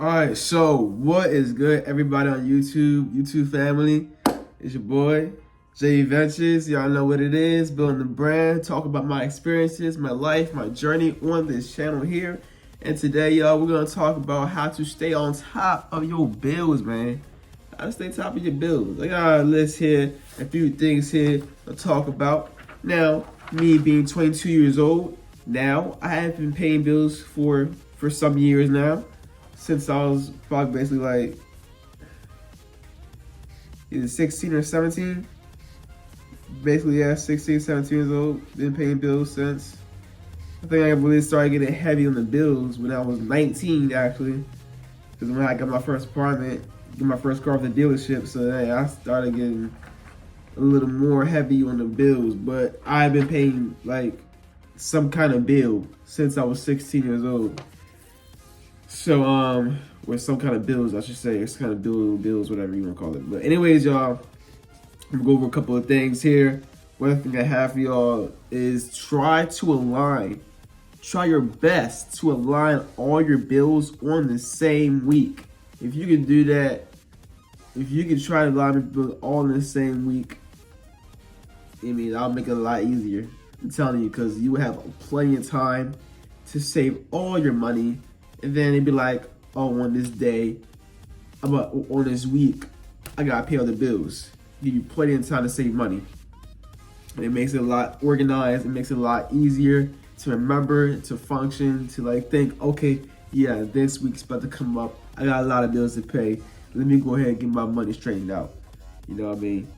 All right, so what is good, everybody on YouTube family? It's your boy, Jay Ventures. Y'all know what it is, building the brand, talk about my experiences, my life, my journey on this channel here. And today, y'all, we're going to talk about how to stay on top of your bills, man. How to stay on top of your bills. I got a list here, a few things here to talk about. Now, me being 22 years old, now, I have been paying bills for some years now. Since I was probably basically like either 16 or 17. Basically, yeah, 16, 17 years old. Been paying bills since. I think I really started getting heavy on the bills when I was 19, actually. Because when I got my first apartment, got my first car from the dealership, so yeah, I started getting a little more heavy on the bills. But I've been paying like some kind of bill since I was 16 years old. So, with some kind of bills, I should say. It's kind of bills, whatever you want to call it. But anyways, y'all, I'm going to go over a couple of things here. One thing I have for y'all is try your best to align all your bills on the same week. If you can do that, if you can try to align your bills all in the same week, I'll make it a lot easier. I'm telling you, because you have plenty of time to save all your money. And then it'd be like, oh, on this day, on this week, I gotta pay all the bills. Give you plenty of time to save money. And it makes it a lot organized. It makes it a lot easier to remember, to function, to like think, okay, yeah, this week's about to come up. I got a lot of bills to pay. Let me go ahead and get my money straightened out. You know what I mean?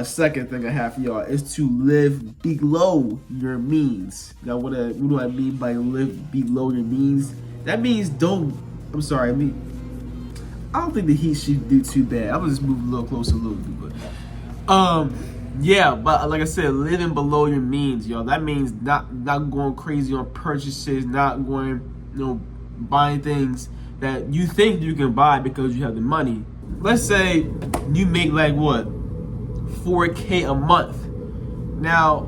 Second thing I have for y'all is to live below your means. Now, what do I mean by live below your means? That means I don't think the heat should do too bad. I'm gonna just move a little closer a little bit. Yeah, but like I said, living below your means, y'all. That means not going crazy on purchases, not going, buying things that you think you can buy because you have the money. Let's say you make like what? $4K a month. Now,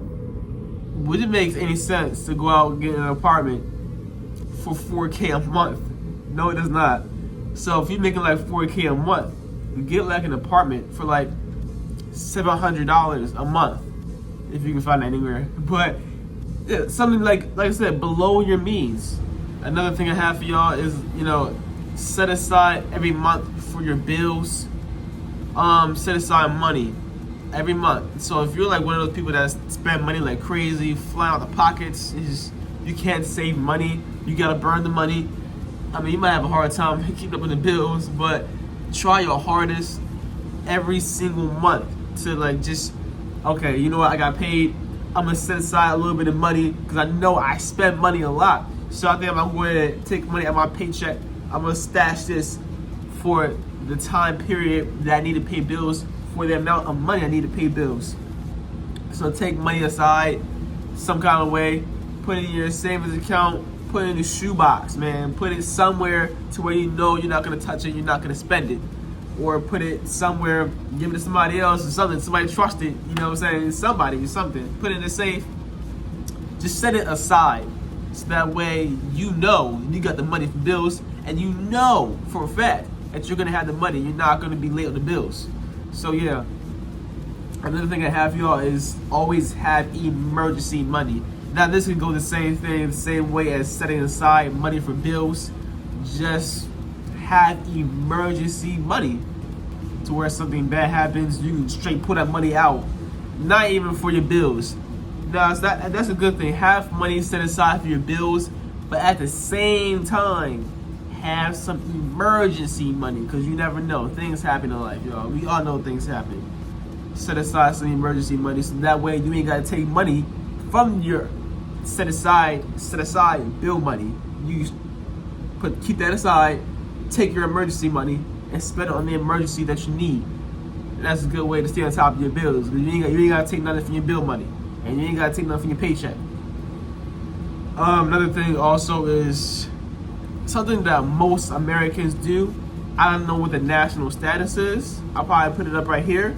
would it make any sense to go out and get an apartment for $4K a month? No, it does not. So if you're making like $4K a month, you get like an apartment for like $700 a month, if you can find it anywhere. But yeah, something like I said, below your means. Another thing I have for y'all is, set aside every month for your bills. Set aside money every month. So if you're like one of those people that spend money like crazy, fly out the pockets, you can't save money, you gotta burn the money. You might have a hard time keeping up with the bills, but try your hardest every single month to like just, okay, you know what, I got paid, I'm gonna set aside a little bit of money because I know I spend money a lot. So I think I'm going to take money out of my paycheck, I'm gonna stash this for the time period that I need to pay bills, for the amount of money I need to pay bills. So take money aside some kind of way, put it in your savings account, put it in the shoebox, man. Put it somewhere to where you know you're not gonna touch it, you're not gonna spend it. Or put it somewhere, give it to somebody else or something, somebody trusted, you know what I'm saying? Somebody or something. Put it in a safe. Just set it aside. So that way you know you got the money for bills, and you know for a fact that you're gonna have the money. You're not gonna be late on the bills. So yeah. Another thing I have y'all is always have emergency money. Now this can go the same way as setting aside money for bills. Just have emergency money to where something bad happens, you can straight pull that money out. Not even for your bills. Now that's a good thing. Have money set aside for your bills, but at the same time, have some emergency money, because you never know. Things happen in life, y'all. We all know things happen. Set aside some emergency money so that way you ain't gotta take money from your set aside bill money. You keep that aside, take your emergency money and spend it on the emergency that you need. And that's a good way to stay on top of your bills, because you ain't gotta take nothing from your bill money, and you ain't gotta take nothing from your paycheck. Another thing also is something that most Americans do. I don't know what the national status is. I'll probably put it up right here.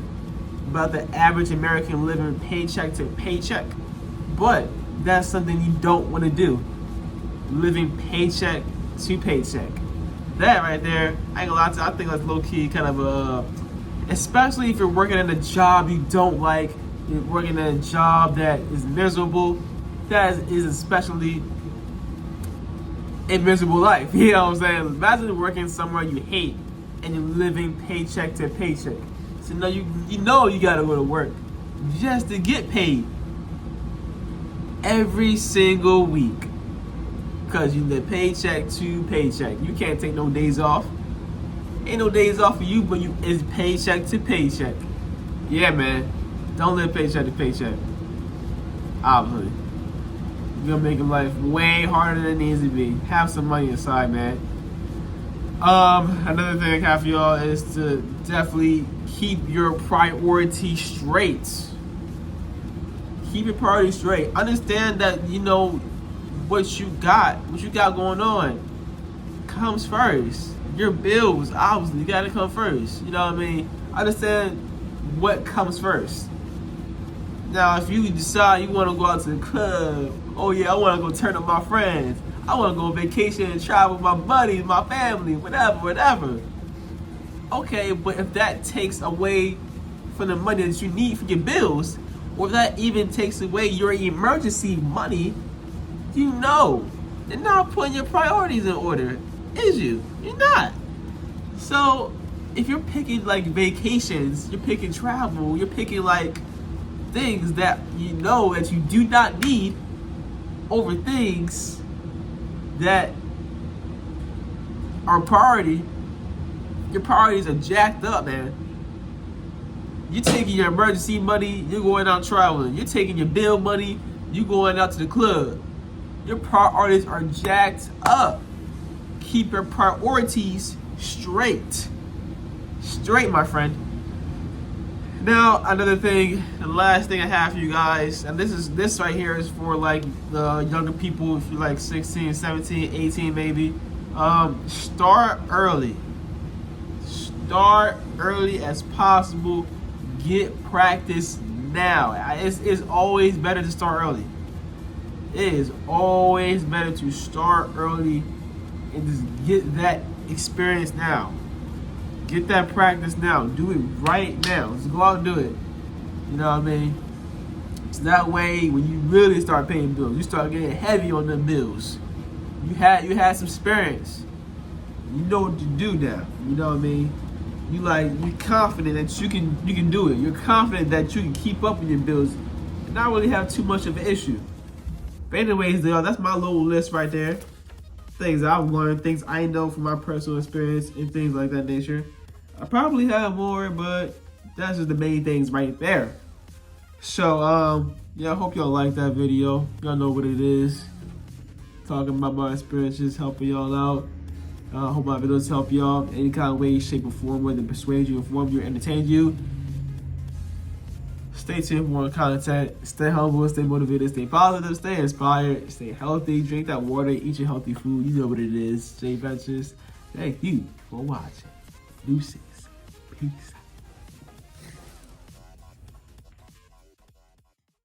About the average American living paycheck to paycheck. But that's something you don't want to do. Living paycheck to paycheck. that right there, I ain't gonna lie to you, I think that's low-key kind of especially if you're working in a job you don't like, you're working in a job that is miserable, that is especially a miserable life. You know what I'm saying? Imagine working somewhere you hate and you're living paycheck to paycheck. So now you know you gotta go to work just to get paid every single week. Because you live paycheck to paycheck. You can't take no days off. Ain't no days off for you, but it's paycheck to paycheck. Yeah, man. Don't live paycheck to paycheck. Obviously. You're gonna make your life way harder than it needs to be. Have some money aside, man. Another thing I have for y'all is to definitely keep your priorities straight. Keep your priorities straight. Understand that what you got going on comes first. Your bills, obviously, gotta come first. You know what I mean? Understand what comes first. Now, if you decide you want to go out to the club, oh yeah, I want to go turn up my friends, I want to go on vacation and travel with my buddies, my family, whatever. Okay, but if that takes away from the money that you need for your bills, or if that even takes away your emergency money, you're not putting your priorities in order, is you? You're not. So, if you're picking like vacations, you're picking travel, you're picking like things that that you do not need over things that are priority, your priorities are jacked up, man. You're taking your emergency money, you're going out traveling. You're taking your bill money, you're going out to the club. Your priorities are jacked up. Keep your priorities straight. Straight, my friend. Now, another thing, the last thing I have for you guys, and this right here is for like the younger people, if you're like 16, 17, 18 maybe. Start early. Start early as possible. Get practice now. It's always better to start early. It is always better to start early and just get that experience now. Get that practice now. Do it right now. Just go out and do it. You know what I mean? So that way, when you really start paying bills, you start getting heavy on the bills. You had some experience. You know what to do now. You know what I mean? You're confident that you can do it. You're confident that you can keep up with your bills and not really have too much of an issue. But anyways, though, that's my little list right there. Things I've learned, things I know from my personal experience, and things like that nature. I probably have more, but that's just the main things right there. So, yeah, I hope y'all like that video. Y'all know what it is. Talking about my experiences, helping y'all out. I hope my videos help y'all in any kind of way, shape, or form, whether it persuade you, inform you, or entertain you. Stay tuned for more content. Stay humble, stay motivated, stay positive, stay inspired, stay healthy, drink that water, eat your healthy food. You know what it is. Jay Ventures. Thank you for watching. Deuces. Peace.